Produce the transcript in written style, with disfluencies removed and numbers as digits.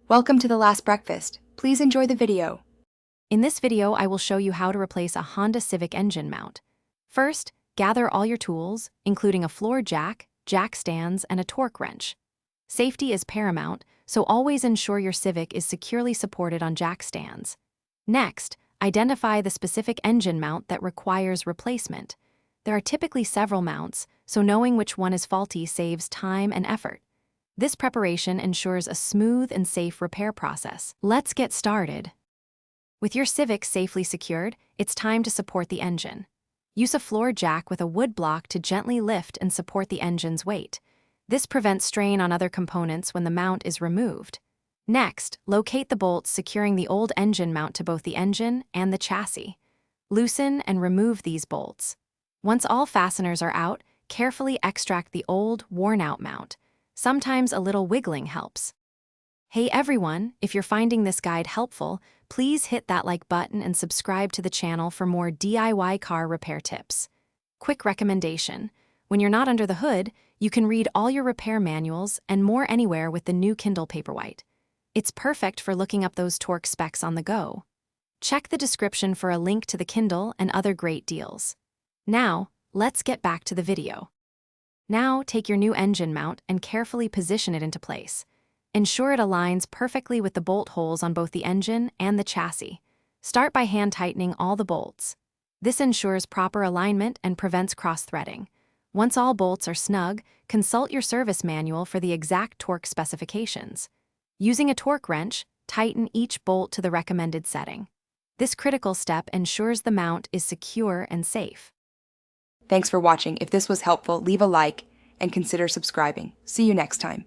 Welcome to The Last Breakfast. Please enjoy the video. In this video, I will show you how to replace a Honda Civic engine mount. First, gather all your tools, including a floor jack, jack stands, and a torque wrench. Safety is paramount, so always ensure your Civic is securely supported on jack stands. Next, identify the specific engine mount that requires replacement. There are typically several mounts, so knowing which one is faulty saves time and effort. This preparation ensures a smooth and safe repair process. Let's get started. With your Civic safely secured, it's time to support the engine. Use a floor jack with a wood block to gently lift and support the engine's weight. This prevents strain on other components when the mount is removed. Next, locate the bolts securing the old engine mount to both the engine and the chassis. Loosen and remove these bolts. Once all fasteners are out, carefully extract the old, worn-out mount. Sometimes a little wiggling helps. Hey everyone, if you're finding this guide helpful, please hit that like button and subscribe to the channel for more DIY car repair tips. Quick recommendation: when you're not under the hood, you can read all your repair manuals and more anywhere with the new Kindle Paperwhite. It's perfect for looking up those torque specs on the go. Check the description for a link to the Kindle and other great deals. Now, let's get back to the video. Now, take your new engine mount and carefully position it into place. Ensure it aligns perfectly with the bolt holes on both the engine and the chassis. Start by hand tightening all the bolts. This ensures proper alignment and prevents cross-threading. Once all bolts are snug, consult your service manual for the exact torque specifications. Using a torque wrench, tighten each bolt to the recommended setting. This critical step ensures the mount is secure and safe. Thanks for watching. If this was helpful, leave a like and consider subscribing. See you next time.